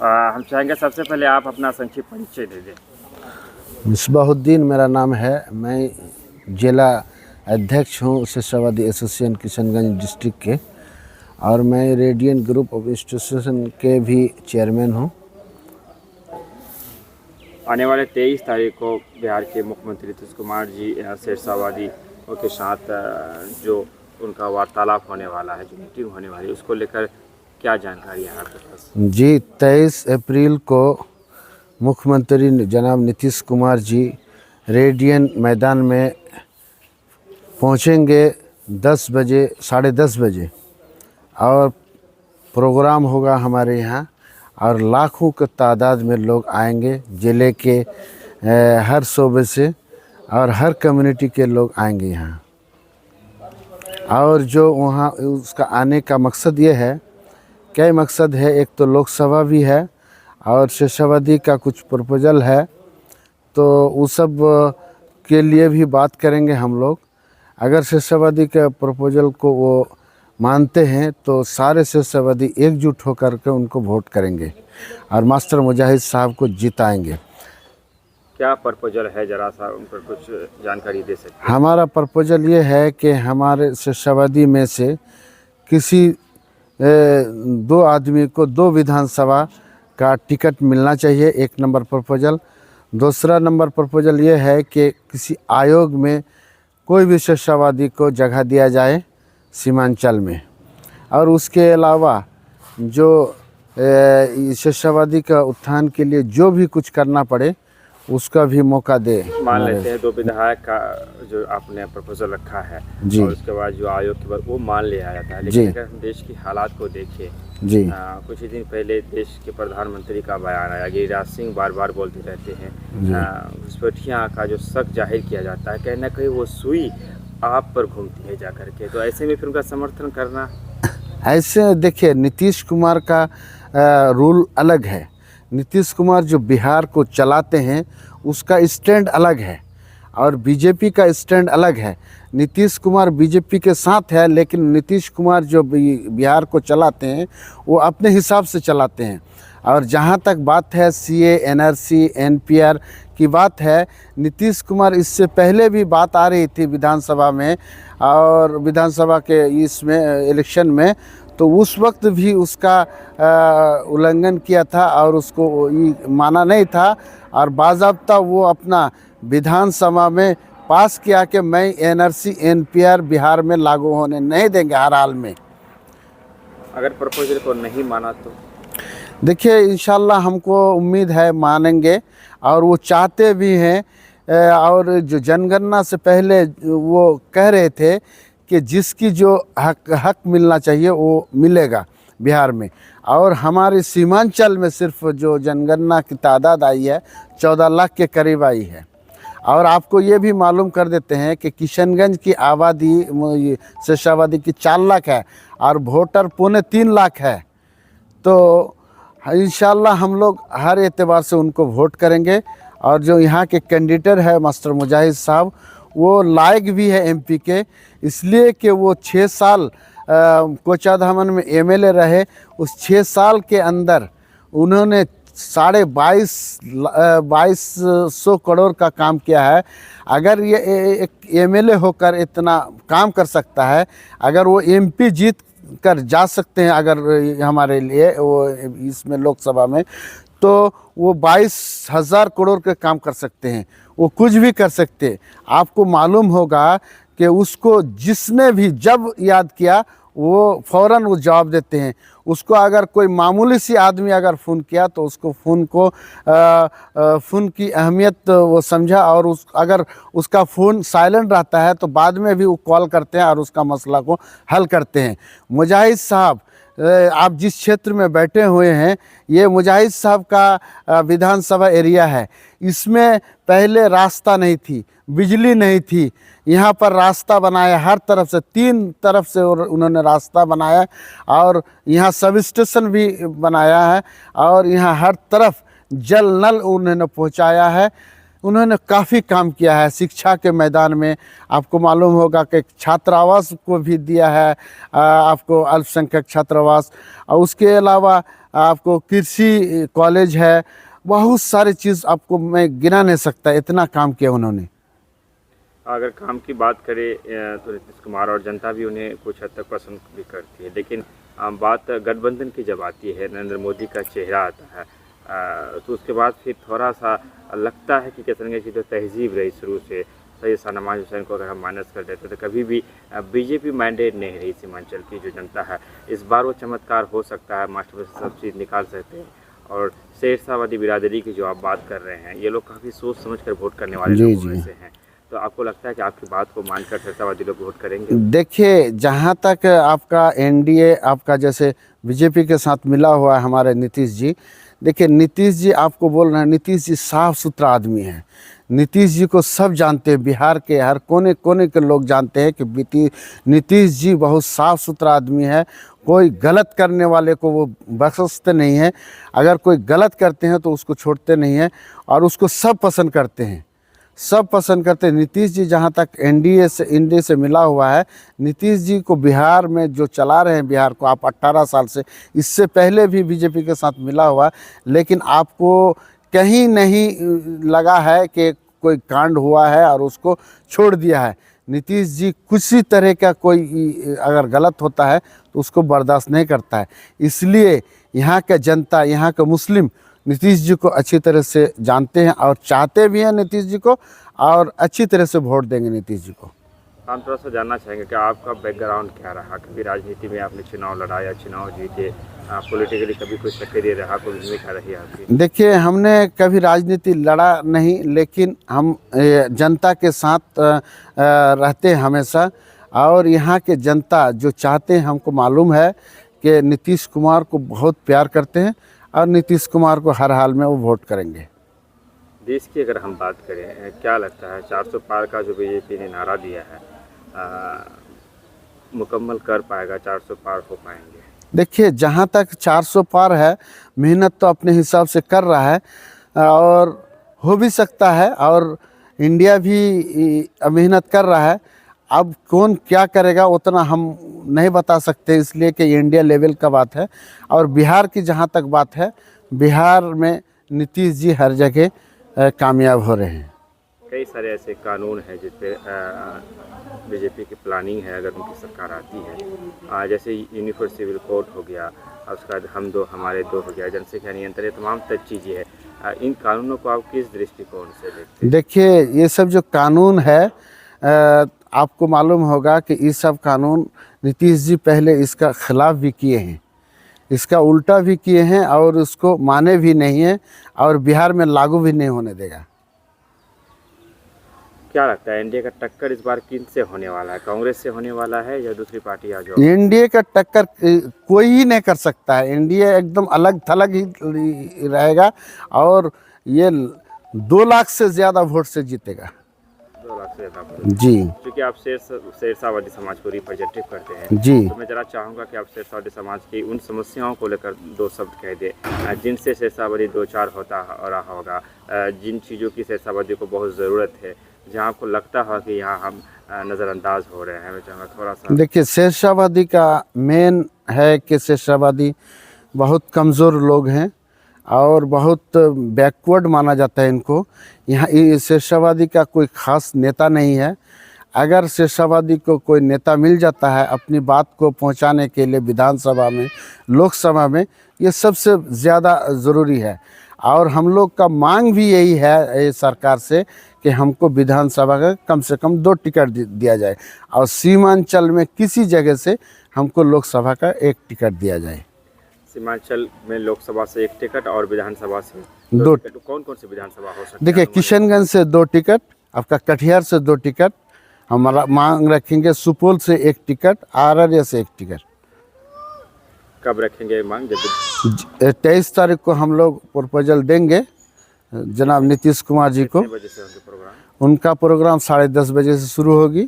हम चाहेंगे सबसे पहले आप अपना संक्षिप्त परिचय दे दें। मिसबाहुद्दीन मेरा नाम है। मैं जिला अध्यक्ष हूँ शिक्षावादी एसोसिएशन किशनगंज डिस्ट्रिक्ट के, और मैं रेडियन ग्रुप ऑफ इंस्टीट्यूशन के भी चेयरमैन हूँ। आने वाले 23 तारीख को बिहार के मुख्यमंत्री नीतीश कुमार जी शेरशाहवादी के साथ जो उनका वार्तालाप होने वाला है, जो मीटिंग होने वाली है, उसको लेकर क्या जानकारी है आपके पास? जी, 23 अप्रैल को मुख्यमंत्री जनाब नीतीश कुमार जी रेडियन मैदान में पहुँचेंगे 10 बजे, 10:30 बजे, और प्रोग्राम होगा हमारे यहाँ, और लाखों की तादाद में लोग आएंगे। ज़िले के हर शोबे से और हर कम्युनिटी के लोग आएंगे यहाँ। और जो वहाँ उसका आने का मकसद ये है, कई मकसद है। एक तो लोकसभा भी है और शेषावधि का कुछ प्रपोजल है, तो उस सब के लिए भी बात करेंगे हम लोग। अगर शेषावधि के प्रपोजल को वो मानते हैं तो सारे शेषावधि एकजुट होकर के उनको वोट करेंगे और मास्टर मुजाहिद साहब को जिताएंगे। क्या प्रपोजल है, जरा सा उन पर कुछ जानकारी दे सकते हैं? हमारा प्रपोजल ये है कि हमारे शेषावधि में से किसी 2 आदमी को 2 विधानसभा का टिकट मिलना चाहिए, 1 नंबर प्रपोजल। दूसरा नंबर प्रपोजल ये है कि किसी आयोग में कोई भी शेषावधि को जगह दिया जाए सीमांचल में, और उसके अलावा जो शेषावधि का उत्थान के लिए जो भी कुछ करना पड़े उसका भी मौका दे। मान लेते हैं 2 विधायक का जो आपने प्रपोजल रखा है, और उसके बाद जो आयोग के बाद वो मान लिया जाता है, लेकिन अगर हम देश की हालात को देखें जी, कुछ ही दिन पहले देश के प्रधानमंत्री का बयान आया, गिरिराज सिंह बार बार बोलते रहते हैं, घुसपैठियों का जो शक जाहिर किया जाता है, कहीं ना कहीं वो सुई आप पर घूमती है जाकर के, तो ऐसे में फिर उनका समर्थन करना। ऐसे देखिए, नीतीश कुमार का रूल अलग है। नीतीश कुमार जो बिहार को चलाते हैं उसका स्टैंड अलग है, और बीजेपी का स्टैंड अलग है। नीतीश कुमार बीजेपी के साथ है, लेकिन नीतीश कुमार जो बिहार को चलाते हैं वो अपने हिसाब से चलाते हैं। और जहाँ तक बात है सीए, एनआरसी, एनपीआर की बात है, नीतीश कुमार इससे पहले भी बात आ रही थी विधानसभा में, और विधानसभा के इसमें इलेक्शन में, तो उस वक्त भी उसका उल्लंघन किया था और उसको माना नहीं था, और बाज़ाब्ता वो अपना विधानसभा में पास किया कि मैं एनआरसी, एनपीआर बिहार में लागू होने नहीं देंगे हर हाल में। अगर प्रपोजल को नहीं माना तो देखिए, इंशाल्लाह हमको उम्मीद है मानेंगे, और वो चाहते भी हैं। और जो जनगणना से पहले वो कह रहे थे कि जिसकी जो हक मिलना चाहिए वो मिलेगा बिहार में। और हमारे सीमांचल में सिर्फ जो जनगणना की तादाद आई है 14 लाख के करीब आई है। और आपको ये भी मालूम कर देते हैं कि किशनगंज की आबादी शेषावधि की 4 लाख है और वोटर 2.25 लाख है। तो इंशाल्लाह हम लोग हर एतबार से उनको वोट करेंगे। और जो यहाँ के कैंडिडेट है मास्टर मुजाहिद साहब, वो लायक भी है एमपी के, इसलिए कि वो 6 साल कोचाधामन में एमएलए रहे। उस 6 साल के अंदर उन्होंने 2250 करोड़ का काम किया है। अगर ये एक एमएलए होकर इतना काम कर सकता है, अगर वो एमपी जीत कर जा सकते हैं अगर हमारे लिए वो इसमें लोकसभा में, तो वो 22,000 करोड़ के काम कर सकते हैं। वो कुछ भी कर सकते हैं। आपको मालूम होगा कि उसको जिसने भी जब याद किया वो फ़ौरन वो जवाब देते हैं। उसको अगर कोई मामूली सी आदमी अगर फ़ोन किया तो उसको फ़ोन की अहमियत वो समझा, और अगर उसका फ़ोन साइलेंट रहता है तो बाद में भी वो कॉल करते हैं और उसका मसला को हल करते हैं। मुजाहिद साहब, आप जिस क्षेत्र में बैठे हुए हैं, ये मुजाहिद साहब का विधानसभा एरिया है। इसमें पहले रास्ता नहीं थी, बिजली नहीं थी। यहाँ पर रास्ता बनाया हर तरफ से, 3 तरफ से उन्होंने रास्ता बनाया, और यहाँ सब स्टेशन भी बनाया है, और यहाँ हर तरफ जल नल उन्होंने पहुँचाया है। उन्होंने काफ़ी काम किया है शिक्षा के मैदान में। आपको मालूम होगा कि छात्रावास को भी दिया है आपको, अल्पसंख्यक छात्रावास, और उसके अलावा आपको कृषि कॉलेज है, बहुत सारी चीज़ आपको मैं गिना नहीं सकता, इतना काम किया उन्होंने। अगर काम की बात करें तो नीतीश कुमार और जनता भी उन्हें कुछ हद तक पसंद भी करती है, लेकिन बात गठबंधन की जब आती है, नरेंद्र मोदी का चेहरा आता है, तो उसके बाद फिर थोड़ा सा लगता है कि किसान की जो तहजीब रही शुरू से, सैयद शाहनवाज हुसैन को अगर हम माइनस कर देते तो कभी भी बीजेपी मैंडेट नहीं रही सीमांचल की जो जनता है। इस बार वो चमत्कार हो सकता है, मास्टर में से सब चीज़ निकाल सकते हैं। और शेरशाहवादी बिरादरी की जो आप बात कर रहे हैं, ये लोग काफ़ी सोच समझ कर वोट करने वाले लोगों में से हैं, तो आपको लगता है कि आपकी बात को मानकर शेरशाहवादी लोग वोट करेंगे? देखिए, जहाँ तक आपका एनडीए आपका जैसे बीजेपी के साथ मिला हुआ है हमारे नीतीश जी, देखिए नीतीश जी आपको बोल रहे हैं, नीतीश जी साफ सुथरा आदमी हैं। नीतीश जी को सब जानते हैं, बिहार के हर कोने कोने के लोग जानते हैं कि नीतीश जी बहुत साफ सुथरा आदमी है। कोई गलत करने वाले को वो बख्शते नहीं हैं, अगर कोई गलत करते हैं तो उसको छोड़ते नहीं हैं, और उसको सब पसंद करते हैं, सब पसंद करते हैं। नीतीश जी जहाँ तक एनडीए से मिला हुआ है, नीतीश जी को बिहार में जो चला रहे हैं बिहार को, आप 18 साल से, इससे पहले भी बीजेपी के साथ मिला हुआ है, लेकिन आपको कहीं नहीं लगा है कि कोई कांड हुआ है और उसको छोड़ दिया है। नीतीश जी किसी तरह का कोई अगर गलत होता है तो उसको बर्दाश्त नहीं करता है। इसलिए यहाँ का जनता, यहाँ का मुस्लिम नीतीश जी को अच्छी तरह से जानते हैं और चाहते भी हैं नीतीश जी को, और अच्छी तरह से वोट देंगे नीतीश जी को। हम थोड़ा सा जानना चाहेंगे कि आपका बैकग्राउंड क्या रहा, कभी राजनीति में आपने चुनाव लड़ाया, चुनाव जीते, पॉलिटिकली कभी कोई सक्रिय रहा, कोई भूमिका रही आपकी? देखिए, हमने कभी राजनीति लड़ा नहीं, लेकिन हम जनता के साथ रहते हैं हमेशा, और यहाँ के जनता जो चाहते हैं, हमको मालूम है कि नीतीश कुमार को बहुत प्यार करते हैं और नीतीश कुमार को हर हाल में वो वोट करेंगे। देश की अगर हम बात करें, क्या लगता है 400 पार का जो बीजेपी ने नारा दिया है, मुकम्मल कर पाएगा, 400 पार हो पाएंगे? देखिए, जहाँ तक 400 पार है, मेहनत तो अपने हिसाब से कर रहा है और हो भी सकता है, और इंडिया भी मेहनत कर रहा है। अब कौन क्या करेगा उतना हम नहीं बता सकते, इसलिए कि इंडिया लेवल का बात है। और बिहार की जहाँ तक बात है, बिहार में नीतीश जी हर जगह कामयाब हो रहे हैं। कई सारे ऐसे कानून हैं जिस पे बीजेपी की प्लानिंग है, अगर उनकी सरकार आती है, जैसे यूनिफॉर्म सिविल कोड हो गया, उसके बाद हम दो हमारे दो हो गया, जनसंख्या नियंत्रण, तमाम तक चीज़ें हैं। इन कानूनों को आप किस दृष्टिकोण से देखते हैं? देखिए, ये सब जो कानून है, आपको मालूम होगा कि ये सब कानून नीतीश जी पहले इसका खिलाफ भी किए हैं, इसका उल्टा भी किए हैं, और उसको माने भी नहीं हैं, और बिहार में लागू भी नहीं होने देगा। क्या लगता है एनडीए का टक्कर इस बार किन से होने वाला है? कांग्रेस से होने वाला है या दूसरी पार्टी आ जाओ? एनडीए का टक्कर कोई ही नहीं कर सकता है। एनडीए एकदम अलग थलग ही रहेगा, और ये 2 लाख से ज़्यादा वोट से जीतेगा। 2 लाख से ज़्यादा जी। क्योंकि आप शेरशाहवादी समाज को रिप्रेजेंटिव करते हैं, जी, तो मैं जरा चाहूँगा कि आप शेरशाहवादी समाज की उन समस्याओं को लेकर 2 शब्द कह दें, जिनसे शेरशाहवादी दो चार होता रहा होगा, जिन चीज़ों की शेरशाहवादी को बहुत ज़रूरत है, जहाँ आपको लगता है कि यहाँ हम नज़रअंदाज हो रहे हैं। मैं चाहूँगा थोड़ा सा। देखिए, शेरशाहवादी का मेन है कि शेरशाहवादी बहुत कमज़ोर लोग हैं और बहुत बैकवर्ड माना जाता है इनको। यहाँ शेरशाहवादी का कोई ख़ास नेता नहीं है। अगर शेरशाहवादी को कोई नेता मिल जाता है अपनी बात को पहुँचाने के लिए विधानसभा में, लोकसभा में, ये सबसे ज़्यादा ज़रूरी है। और हम लोग का मांग भी यही है सरकार से कि हमको विधानसभा का कम से कम 2 टिकट दिया जाए, और सीमांचल में किसी जगह से हमको लोकसभा का 1 टिकट दिया जाए। सीमांचल में लोकसभा से 1 टिकट और विधानसभा से 2 टिकट। कौन कौन सी विधानसभा हो सकती है? देखिए, किशनगंज से 2 टिकट, आपका कटिहार से 2 टिकट, हमारा मांग रखेंगे सुपौल से 1 टिकट, अररिया से 1 टिकट। कब रखेंगे मांग? जब 23 तारीख को हम लोग प्रपोजल देंगे जनाब नीतीश कुमार जी को। बजे से प्रोग्राम? उनका प्रोग्राम 10:30 बजे से शुरू होगी।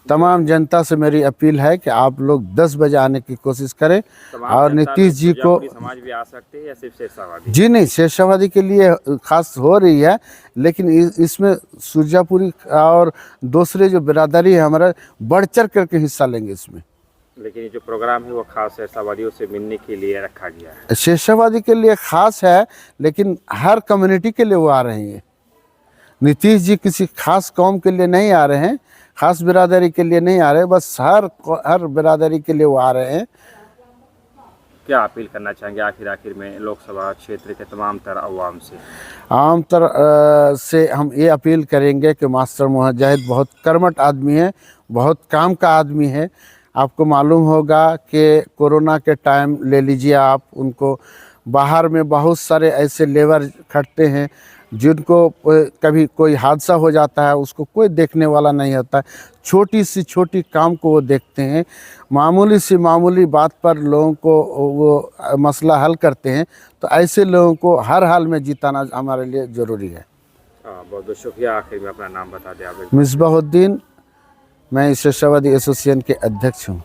तमाम जनता से मेरी अपील है कि आप लोग 10 बजे आने की कोशिश करें, और नीतीश जी को। समाज भी आ सकते हैं या सिर्फ शेरशाहवादी? जी नहीं, शेरशाहवादी के लिए खास हो रही है, लेकिन इसमें सुरजापुरी और दूसरे जो बिरादरी है हमारा, बढ़ चढ़ करके हिस्सा लेंगे इसमें। लेकिन ये जो प्रोग्राम है वो खास शेषावादियों से मिलने के लिए रखा गया है। शेषावादी के लिए खास है, लेकिन हर कम्युनिटी के लिए वो आ रहे हैं। नीतीश जी किसी खास कौम के लिए नहीं आ रहे हैं, खास बिरादरी के लिए नहीं आ रहे, बस हर बिरादरी के लिए वो आ रहे हैं। क्या अपील करना चाहेंगे आखिर में लोकसभा क्षेत्र के तमाम तर अवाम से? आम तर से हम ये अपील करेंगे कि मास्टर मुजाहिद बहुत कर्मठ आदमी है, बहुत काम का आदमी है। आपको मालूम होगा कि कोरोना के टाइम ले लीजिए आप, उनको बाहर में बहुत सारे ऐसे लेबर खटते हैं जिनको कभी कोई हादसा हो जाता है उसको कोई देखने वाला नहीं होता है। छोटी सी छोटी काम को वो देखते हैं, मामूली सी मामूली बात पर लोगों को वो मसला हल करते हैं। तो ऐसे लोगों को हर हाल में जिताना हमारे लिए ज़रूरी है। बहुत बहुत शुक्रिया। आखिर में अपना नाम बता दें आप। मिसबाहुद्दीन, मैं शेषावादी एसोसिएशन के अध्यक्ष हूँ।